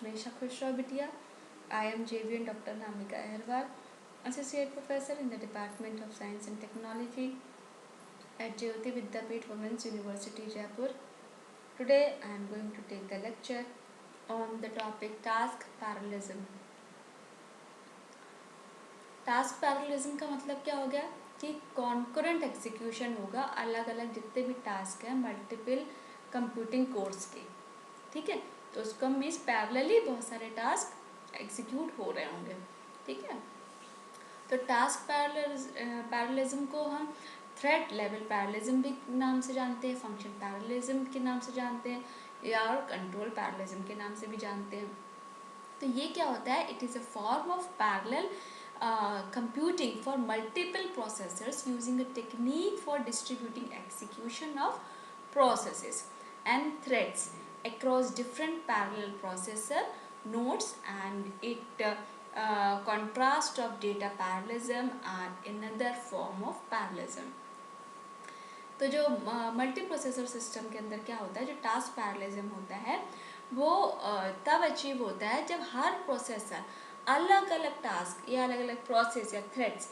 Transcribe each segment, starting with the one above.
हमेशा खुश रहो बिटिया। I am JVN Dr. Namika Agarwal, Associate Professor in the Department of Science and Technology at Jyoti Vidyapeeth Women's University, Jaipur. Today I am going to take the lecture on the topic task parallelism. Task parallelism का मतलब क्या हो गया कि concurrent execution होगा अलग अलग जितने भी टास्क हैं मल्टीपल कंप्यूटिंग कोर्स के, ठीक है। तो उसको मीन्स पैरेलली बहुत सारे टास्क एग्जीक्यूट हो रहे होंगे, ठीक है। तो टास्क पैरेललिज्म को हम थ्रेड लेवल पैरेललिज्म भी नाम से जानते हैं, फंक्शन पैरेललिज्म के नाम से जानते हैं या और कंट्रोल पैरेललिज्म के नाम से भी जानते हैं। तो ये क्या होता है, it is a form of parallel computing for multiple processors using a technique for distributing execution of processes and threads across different parallel processor nodes, and it contrast of data parallelism and another form of parallelism. तो जो multi processor system के अंदर क्या होता है, जो task parallelism होता है वो तब अचीव होता है जब हर प्रोसेसर अलग अलग टास्क या अलग अलग प्रोसेस या थ्रेड्स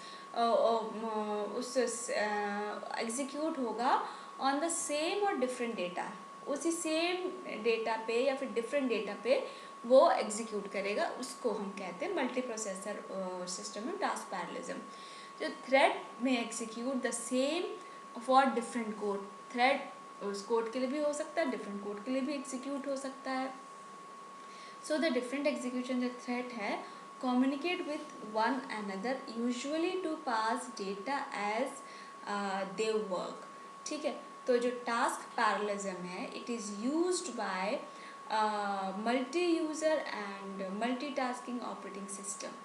उस एग्जीक्यूट होगा ऑन द सेम और डिफरेंट डेटा, उसी सेम डेटा पे या फिर डिफरेंट डेटा पे वो एग्जीक्यूट करेगा, उसको हम कहते हैं मल्टी प्रोसेसर सिस्टम में टास्क पैरेललिज्म। जो थ्रेड में execute the same for different code, thread उस कोड के लिए भी हो सकता है, डिफरेंट कोड के लिए भी एग्जीक्यूट हो सकता है। सो द डिफरेंट एग्जीक्यूशन जो थ्रेड है communicate with one another usually to pass data as they work, ठीक है। तो जो टास्क पैरेललिज्म है it is used by multi user and multitasking operating system,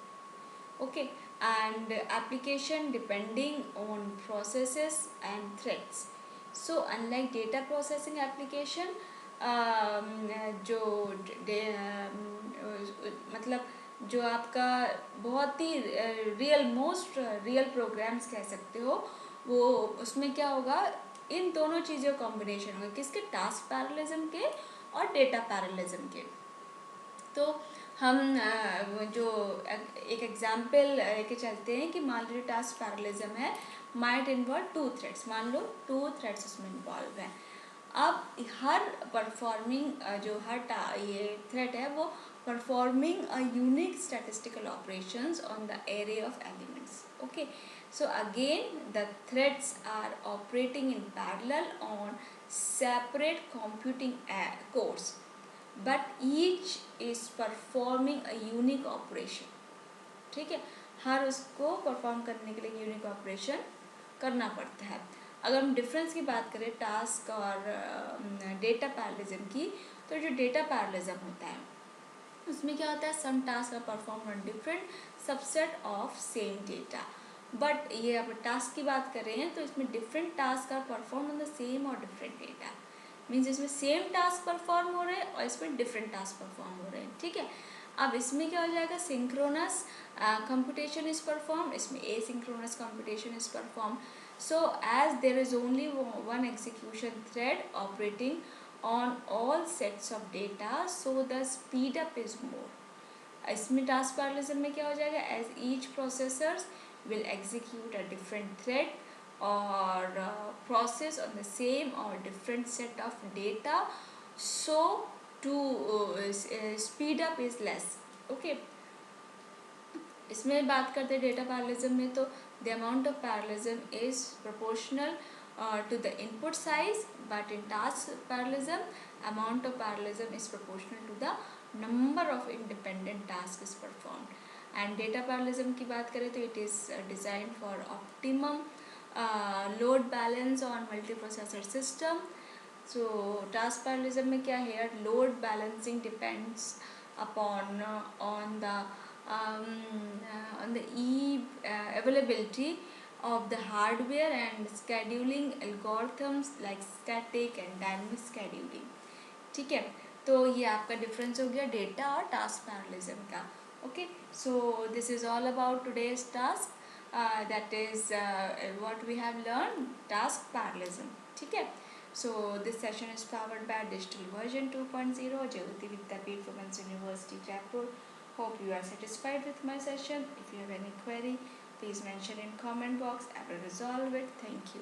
okay, and application depending on processes and threads. So unlike data processing application, जो मतलब जो आपका बहुत ही मोस्ट रियल प्रोग्राम्स कह सकते हो, वो उसमें क्या होगा, इन दोनों चीज़ों कॉम्बिनेशन होगा, किसके, टास्क पैरेललिज्म के और डेटा पैरेललिज्म के। तो हम जो एक एग्जाम्पल लेके चलते हैं कि मान लो टास्क पैरेललिज्म है माइट इन्वॉल्व टू थ्रेड्स, मान लो टू थ्रेड्स उसमें इन्वॉल्व हैं। अब हर परफॉर्मिंग जो हर ये थ्रेड है वो performing a unique statistical operations on the array of elements, okay. So again the threads are operating in parallel on separate computing cores, but each is performing a unique operation, ठीक है। हर उसको perform करने के लिए unique operation करना पड़ता है। अगर हम डिफरेंस की बात करें टास्क और डेटा पैरेललिज्म की, तो जो डेटा पैरेललिज्म होता है उसमें क्या होता है, some task are perform on different subset of same data, but ये अब टास्क की बात कर रहे हैं तो इसमें different task are perform on the same और डिफरेंट डेटा, मीन्स इसमें सेम टास्क परफॉर्म हो रहे हैं और इसमें डिफरेंट टास्क परफॉर्म हो रहे हैं, ठीक है। अब इसमें क्या हो जाएगा, सिंक्रोनस कंप्यूटेशन इज परफॉर्म, इसमें asynchronous computation is perform. So as there is only one execution thread operating on all sets of data, so the speed up is more. इसमें टास्क पैरेललिज्म में क्या हो जाएगा, as each processors will execute a different thread or process on the same or different set of data, so to speed up is less, okay. इसमें बात करते हैं data parallelism में, तो the amount of parallelism is proportional to the input size, but in task parallelism amount of parallelism is proportional to the number of independent tasks is performed. And data parallelism की बात करें तो it is designed for optimum load balance on multiprocessor system. So task parallelism में क्या है, load balancing depends upon on the availability of the hardware and scheduling algorithms like static and dynamic scheduling, ठीक है। तो ये आपका difference हो गया डेटा और टास्क पैरेललिज्म का, okay. So this is all about today's task, that is what we have learn, task parallelism, ठीक है। So this session is powered by digital version 2.0 Jyoti Vidyapeeth women's Women's University Jaipur. Hope you are satisfied with my session. If you have any query, please mention in comment box. I will resolve it. Thank you.